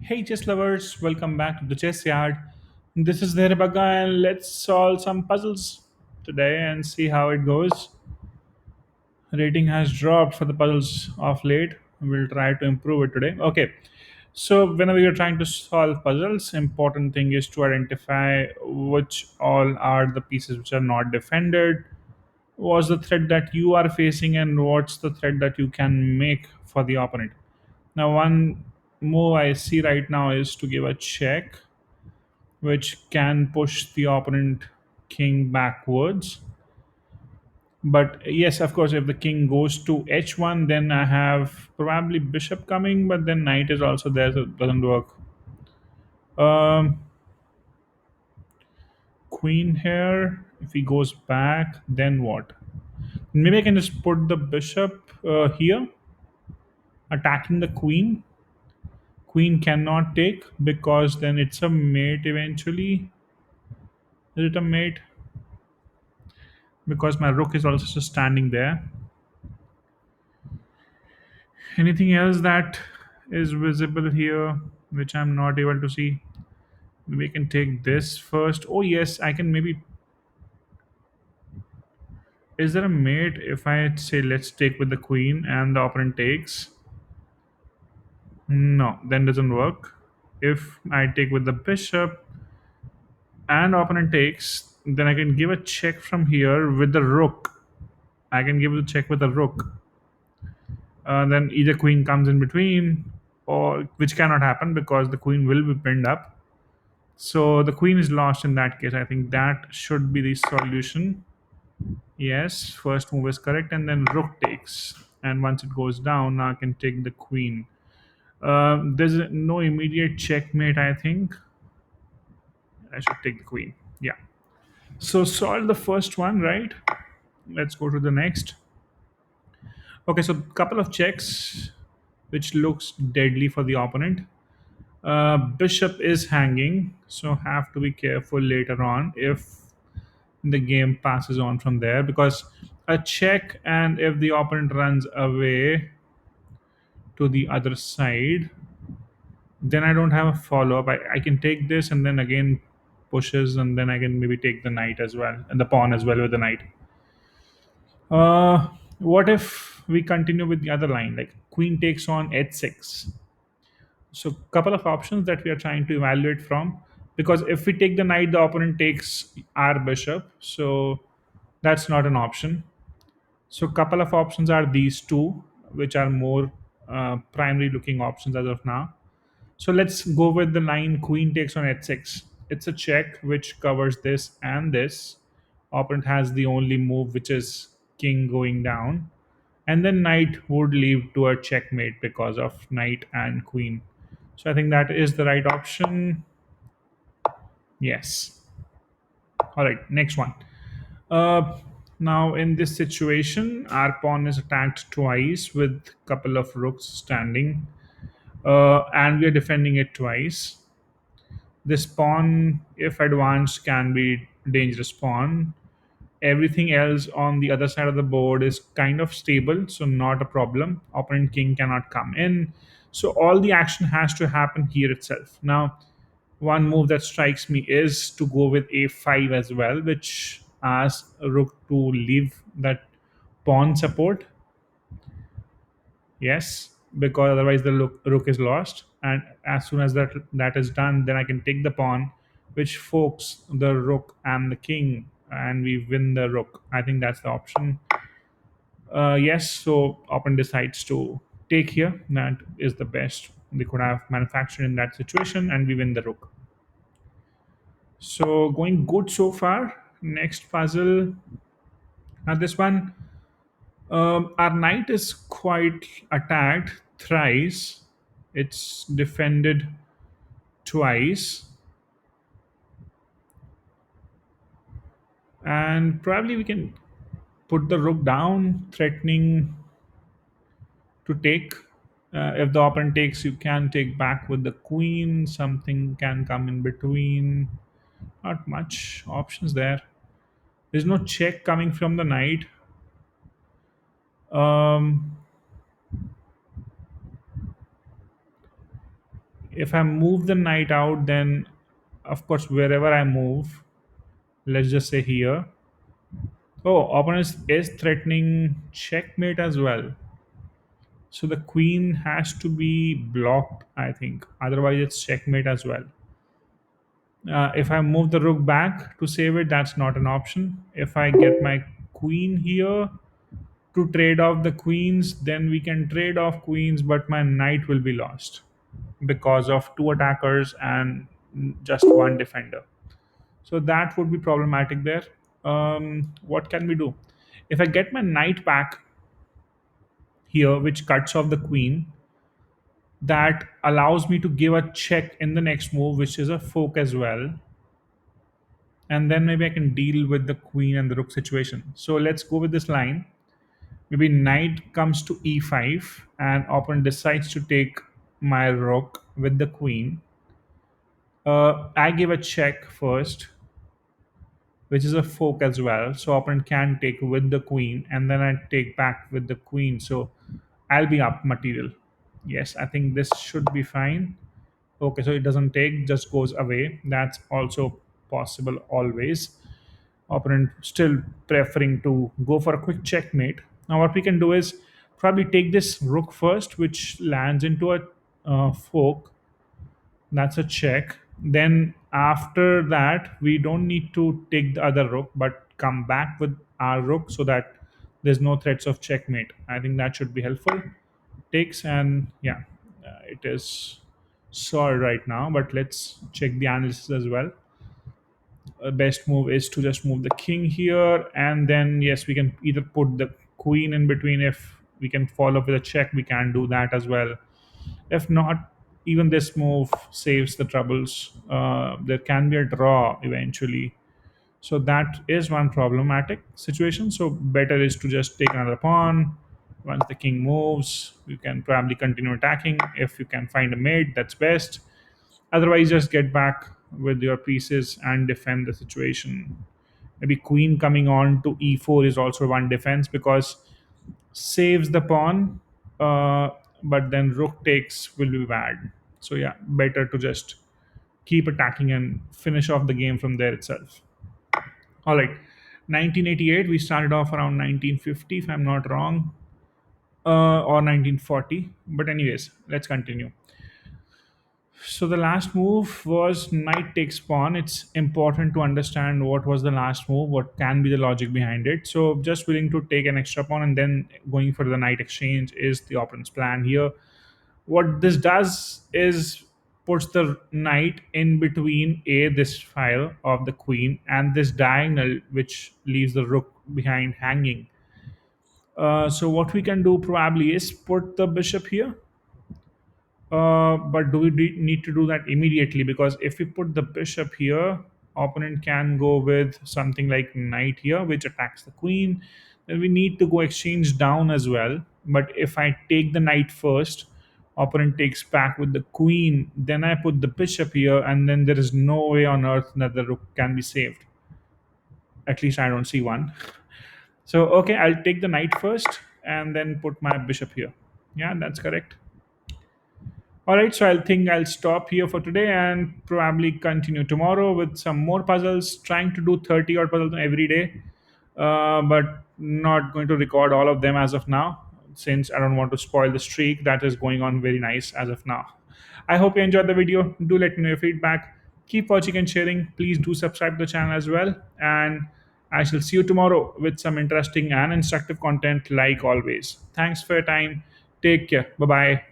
Hey, chess lovers, welcome back to the Chessyard. This is Nirbaga, and let's solve some puzzles today and see how it goes. Rating has dropped for the puzzles of late. We'll try to improve it today. Okay, so whenever you're trying to solve puzzles, important thing is to identify which all are the pieces which are not defended, what's the threat that you are facing, and what's the threat that you can make for the opponent. Now, one move I see right now is to give a check, which can push the opponent king backwards. But yes, of course, if the king goes to h1, then I have probably bishop coming, but then knight is also there, so it doesn't work. Um, Queen here. If he goes back, then what? Maybe I can just put the bishop here, attacking the queen. Queen cannot take because then it's a mate eventually. Is it a mate? Because my rook is also just standing there. Anything else that is visible here which I'm not able to see? We can take this first. Oh yes, I can maybe. Is there a mate if I say let's take with the queen and the opponent takes? No, then doesn't work. If I take with the bishop and opponent takes, then I can give a check from here with the rook. I can give the check with the rook. Then either queen comes in between, or which cannot happen because the queen will be pinned up. So the queen is lost in that case. I think that should be the solution. Yes, first move is correct, and then rook takes. And once it goes down, now I can take the queen. There's no immediate checkmate, I think. I should take the queen. Yeah. So solve the first one, right? Let's go to the next. Okay, so couple of checks, which looks deadly for the opponent. Bishop is hanging, so have to be careful later on if the game passes on from there, because a check, and if the opponent runs away to the other side, then I don't have a follow up. I can take this and then again pushes, and then I can maybe take the knight as well and the pawn as well with the knight. What if we continue with the other line, like queen takes on h6? So couple of options that we are trying to evaluate from, because if we take the knight, the opponent takes our bishop, so that's not an option. So couple of options are these two, which are more primary looking options as of now. So let's go with the line queen takes on h6. It's a check which covers this and this. Opponent has the only move, which is king going down, and then knight would lead to a checkmate because of knight and queen. So I think that is the right option. Yes. All right, next one. Uh, Now in this situation, our pawn is attacked twice with couple of rooks standing, and we are defending it twice. This pawn, if advanced, can be dangerous pawn. Everything else on the other side of the board is kind of stable, so not a problem. Opponent king cannot come in. So all the action has to happen here itself. Now, one move that strikes me is to go with a5 as well, which asks rook to leave that pawn support. Yes, because otherwise the rook is lost. And as soon as that is done, then I can take the pawn, which forks the rook and the king, and we win the rook. I think that's the option. Yes, so opponent decides to take here. That is the best they could have manufactured in that situation, and we win the rook. So going good so far. Next puzzle. Now this one, our knight is quite attacked thrice. It's defended twice, and probably we can put the rook down, threatening to take. If the opponent takes, you can take back with the queen. Something can come in between. Not much options there. There's no check coming from the knight. Um, If I move the knight out, then of course wherever I move, let's just say here. Oh, opponent is threatening checkmate as well. So the queen has to be blocked, I think. Otherwise, it's checkmate as well. If I move the rook back to save it, that's not an option. If I get my queen here to trade off the queens, then we can trade off queens, but my knight will be lost because of two attackers and just one defender. So that would be problematic there. What can we do? If I get my knight back here, which cuts off the queen, that allows me to give a check in the next move, which is a fork as well. And then maybe I can deal with the queen and the rook situation. So let's go with this line. Maybe knight comes to e5, and opponent decides to take my rook with the queen. I give a check first, which is a fork as well. So opponent can take with the queen, and then I take back with the queen. So I'll be up material. Yes, I think this should be fine. Okay, so it doesn't take, just goes away. That's also possible always. Opponent still preferring to go for a quick checkmate. Now, what we can do is probably take this rook first, which lands into a fork. That's a check. Then after that, we don't need to take the other rook, but come back with our rook so that there's no threats of checkmate. I think that should be helpful. Takes, and yeah, it is solved right now. But let's check the analysis as well. Best move is to just move the king here, and then yes, we can either put the queen in between. If we can follow up with a check, we can do that as well. If not, even this move saves the troubles. There can be a draw eventually, so that is one problematic situation. So better is to just take another pawn. Once the king moves, you can probably continue attacking. If you can find a mate, that's best. Otherwise, just get back with your pieces and defend the situation. Maybe queen coming on to e4 is also one defense because saves the pawn, uh, but then rook takes will be bad. So yeah, better to just keep attacking and finish off the game from there itself. All right, 1988. We started off around 1950, if I'm not wrong, or 1940. But anyways, let's continue. So the last move was knight takes pawn. It's important to understand what was the last move, what can be the logic behind it. So just willing to take an extra pawn and then going for the knight exchange is the opponent's plan here. What this does is puts the knight in between this file of the queen and this diagonal, which leaves the rook behind hanging. So what we can do probably is put the bishop here, but do we need to do that immediately? Because if we put the bishop here, opponent can go with something like knight here, which attacks the queen. Then we need to go exchange down as well. But if I take the knight first, opponent takes back with the queen. Then I put the bishop here, and then there is no way on earth that the rook can be saved. At least I don't see one. So okay, I'll take the knight first, and then put my bishop here. Yeah, that's correct. All right, so I think I'll stop here for today and probably continue tomorrow with some more puzzles. Trying to do 30 odd puzzles every day, but not going to record all of them as of now since I don't want to spoil the streak that is going on very nice as of now. I hope you enjoyed the video. Do let me know your feedback. Keep watching and sharing. Please do subscribe to the channel as well. And I shall see you tomorrow with some interesting and instructive content like always. Thanks for your time. Take care. Bye bye.